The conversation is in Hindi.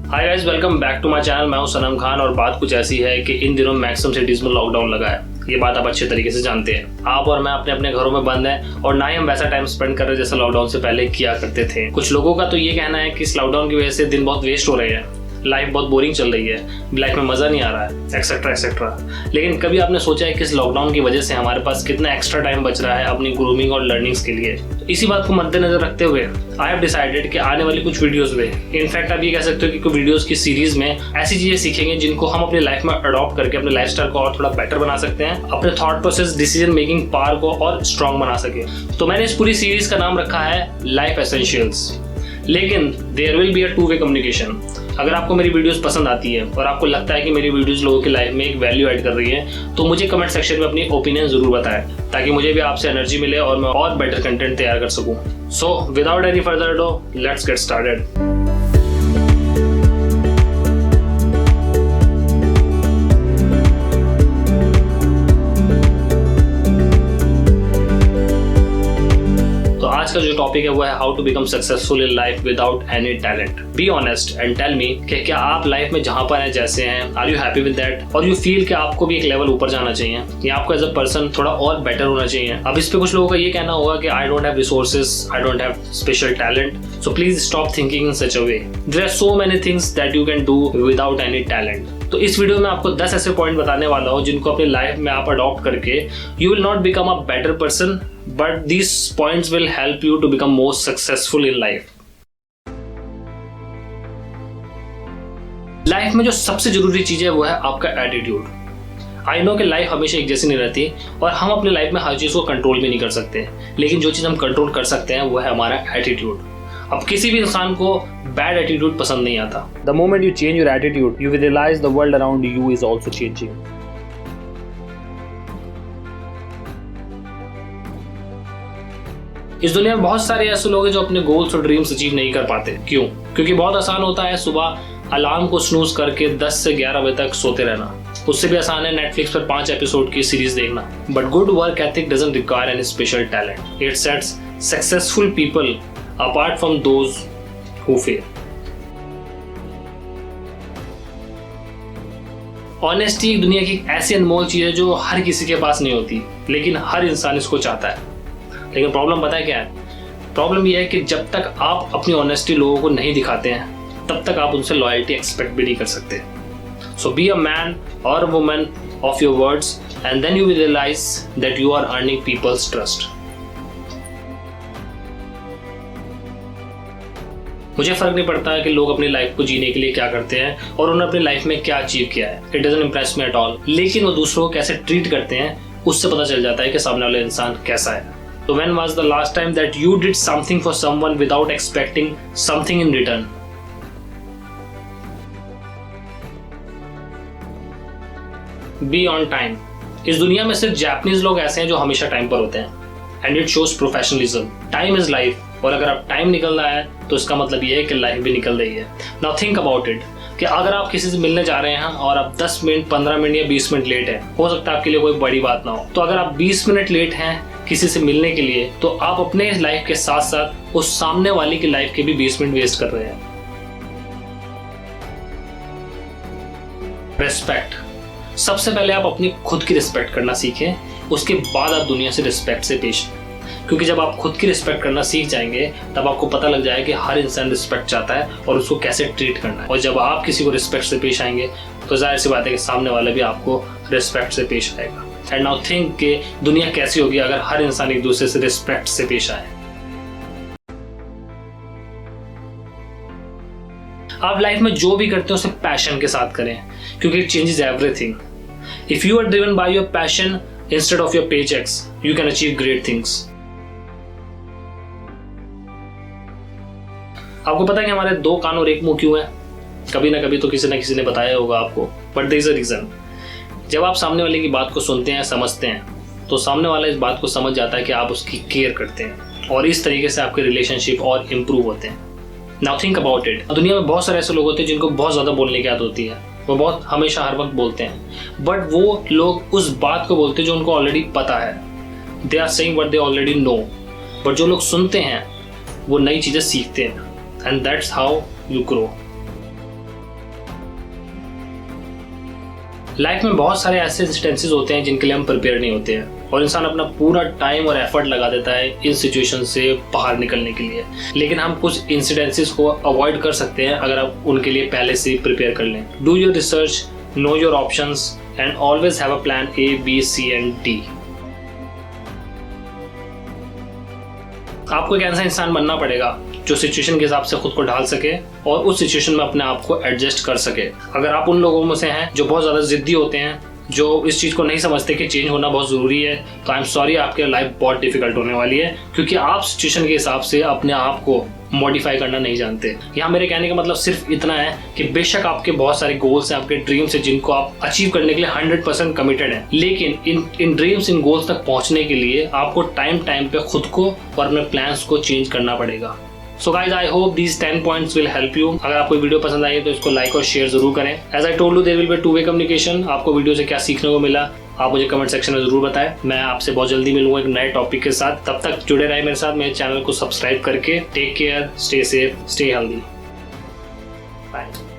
Hi guys, welcome back to my channel. मैं हूं सनम खान और बात कुछ ऐसी है कि इन दिनों मैक्सिमम सिटीज में लॉकडाउन लगा है। ये बात आप अच्छे तरीके से जानते हैं। आप और मैं अपने अपने घरों में बंद हैं और ना ही हम वैसा टाइम स्पेंड कर रहे जैसा लॉकडाउन से पहले किया करते थे। कुछ लोगों का तो ये कहना है कि इस लॉकडाउन की वजह से दिन बहुत वेस्ट हो रहे हैं, लाइफ बहुत बोरिंग चल रही है, लाइफ में मजा नहीं आ रहा है, एक्सेट्रा एक्सेट्रा। लेकिन कभी आपने सोचा है कि इस लॉकडाउन की वजह से हमारे पास कितना एक्स्ट्रा टाइम बच रहा है अपनी ग्रूमिंग और लर्निंग्स के लिए? तो इसी बात को मद्देनजर रखते हुए आई हैव डिसाइडेड कि आने वाली कुछ वीडियोस में, इनफैक्ट आप ये कह सकते हो कि कुछ वीडियोस की सीरीज में ऐसी चीजें सीखेंगे जिनको हम अपनी लाइफ में अडॉप्ट करके अपने लाइफस्टाइल को और थोड़ा बेटर बना सकते हैं, अपने thought process, decision making power को और स्ट्रॉन्ग बना सके। तो मैंने इस पूरी सीरीज का नाम रखा है लाइफ एसेंशियल्स। लेकिन there will be a two way communication. अगर आपको मेरी वीडियोस पसंद आती है और आपको लगता है कि मेरी वीडियोस लोगों की लाइफ में एक वैल्यू ऐड कर रही है, तो मुझे कमेंट सेक्शन में अपनी ओपिनियन जरूर बताएं, ताकि मुझे भी आपसे एनर्जी मिले और मैं और बेटर कंटेंट तैयार कर सकूं। So without any further ado, let's get started. आज का जो टॉपिक है वो है how to become successful in life without any talent. Be honest and tell me कि क्या आप लाइफ में जहां पर हैं, जैसे हैं, are you happy with that, और यू फील कि आपको भी एक लेवल ऊपर जाना चाहिए या आपको एज अ पर्सन थोड़ा और बेटर होना चाहिए? अब इस पे कुछ लोगों का ये कहना होगा कि I don't have resources, I don't have special talent, so please stop thinking in such a way. There are so many things that you can do without any talent. तो इस वीडियो में आपको 10 ऐसे पॉइंट बताने वाला हूं जिनको अपनी लाइफ में आप अडॉप्ट करके you will not become a better person, but these points will help you to become more successful in life. Life में जो सबसे जरूरी चीज है वो है आपका एटीट्यूड। आई नो कि लाइफ हमेशा एक जैसी नहीं रहती और हम अपनी लाइफ में हर चीज को कंट्रोल भी नहीं कर सकते, लेकिन जो चीज हम कंट्रोल कर सकते हैं वो है हमारा एटीट्यूड। अब किसी भी इंसान को बैड एटीट्यूड पसंद नहीं आता। The moment you change your attitude, you will realise the world around you is also changing. इस दुनिया में बहुत सारे ऐसे लोग हैं जो अपने गोल्स और ड्रीम्स अचीव नहीं कर पाते। क्यों? क्योंकि बहुत आसान होता है सुबह अलार्म को स्नूज करके 10 से 11 बजे तक सोते रहना। उससे भी आसान है नेटफ्लिक्स पर 5 एपिसोड की सीरीज देखना। But good work ethic doesn't require any special talent. It sets successful people apart from those who fail. Honesty एक दुनिया की ऐसी अनमोल चीज है जो हर किसी के पास नहीं होती, लेकिन हर इंसान इसको चाहता है। लेकिन प्रॉब्लम पता है क्या है? प्रॉब्लम यह है कि जब तक आप अपनी ऑनेस्टी लोगों को नहीं दिखाते हैं, तब तक आप उनसे लॉयल्टी एक्सपेक्ट भी नहीं कर सकते। सो बी अ मैन और a woman of your words and then you will realise that you are earning people's trust. मुझे फर्क नहीं पड़ता कि लोग अपनी लाइफ को जीने के लिए क्या करते हैं और उन्होंने अपनी लाइफ में क्या अचीव किया है। It doesn't Impress me at all. लेकिन वो दूसरों को कैसे ट्रीट करते हैं, उससे पता चल जाता है कि सामने वाला इंसान कैसा है। So when was the last time that you did something for someone without expecting something in return? Be on time. इस दुनिया में सिर्फ जापानीज लोग ऐसे हैं जो हमेशा टाइम पर होते हैं। And it shows professionalism. Time is life. और अगर आप टाइम निकल रहा है तो इसका मतलब ये है कि लाइफ भी निकल रही है। Now think about it. कि अगर आप किसी से मिलने जा रहे हैं और आप 10 मिनट, 15 मिनट या 20 मिनट लेट है, हो सकता है आपके लिए कोई बड़ी बात ना हो। तो अगर आप 20 मिनट लेट हैं किसी से मिलने के लिए, तो आप अपने लाइफ के साथ साथ उस सामने वाले की लाइफ के भी 20 मिनट वेस्ट कर रहे हैं। रिस्पेक्ट। सबसे पहले आप अपनी खुद की रिस्पेक्ट करना सीखें, उसके बाद आप दुनिया से रिस्पेक्ट से पेश आएं। क्योंकि जब आप खुद की रिस्पेक्ट करना सीख जाएंगे, तब आपको पता लग जाएगा कि हर इंसान रिस्पेक्ट चाहता है और उसको कैसे ट्रीट करना है। और जब आप किसी को रिस्पेक्ट से पेश आएंगे, तो जाहिर सी बात है कि सामने वाला भी आपको रिस्पेक्ट से पेश आएगा। एंड नाउ थिंक कि दुनिया कैसी होगी अगर हर इंसान एक दूसरे से रिस्पेक्ट से पेश आए। आप लाइफ में जो भी करते हैं उसे पैशन के साथ करें, क्योंकि it changes everything. If you are driven by your passion instead of your paychecks, you can achieve great things. आपको पता है कि हमारे 2 कान और 1 मुंह क्यों है? कभी ना कभी तो किसी ना किसी ने बताया होगा आपको, but there is a reason. जब आप सामने वाले की बात को सुनते हैं, समझते हैं, तो सामने वाला इस बात को समझ जाता है कि आप उसकी केयर करते हैं और इस तरीके से आपके रिलेशनशिप और इम्प्रूव होते हैं। Now think about it. दुनिया में बहुत सारे ऐसे लोग होते हैं जिनको बहुत ज़्यादा बोलने की आदत होती है, वो बहुत हमेशा हर वक्त बोलते हैं, बट वो लोग उस बात को बोलते हैं जो उनको ऑलरेडी पता है। They are saying what they already know. But जो लोग सुनते हैं वो नई चीज़ें सीखते हैं, and that's how you grow. Life में बहुत सारे ऐसे इंस्टेंसेस होते हैं जिनके लिए हम प्रिपेयर नहीं होते हैं और इंसान अपना पूरा टाइम और एफर्ट लगा देता है इन सिचुएशन से बाहर निकलने के लिए, लेकिन हम कुछ इंसिडेंसेस को अवॉइड कर सकते हैं अगर आप उनके लिए पहले से प्रिपेयर कर लें। Do your research, know your options and always have a plan A, B, C and D। आपको एक ऐसा इंसान बनना पड़ेगा जो सिचुएशन के हिसाब से खुद को ढाल सके और उस सिचुएशन में अपने आप को एडजस्ट कर सके। अगर आप उन लोगों में से हैं जो बहुत ज़्यादा जिद्दी होते हैं, जो इस चीज़ को नहीं समझते कि चेंज होना बहुत ज़रूरी है, तो आई एम सॉरी, आपके लाइफ बहुत डिफिकल्ट होने वाली है, क्योंकि आप सिचुएशन के हिसाब से अपने आप को मॉडिफाई करना नहीं जानते। यहाँ मेरे कहने का मतलब सिर्फ इतना है कि बेशक आपके बहुत सारे गोल्स हैं, आपके ड्रीम्स हैं जिनको आप अचीव करने के लिए 100% कमिटेड हैं, लेकिन इन ड्रीम्स, इन गोल्स तक पहुँचने के लिए आपको टाइम पे खुद को और अपने प्लान्स को चेंज करना पड़ेगा। So guys, I hope these 10 points will help you. अगर आपको वीडियो पसंद आई है तो इसको लाइक और शेयर जरूर करें। As I told you, there will be two way communication. आपको वीडियो से क्या सीखने को मिला आप मुझे कमेंट सेक्शन में जरूर बताएं। मैं आपसे बहुत जल्दी मिलूंगा एक नए टॉपिक के साथ। तब तक जुड़े रहे मेरे साथ, मेरे चैनल को सब्सक्राइब करके। Take care, stay safe, stay healthy, bye.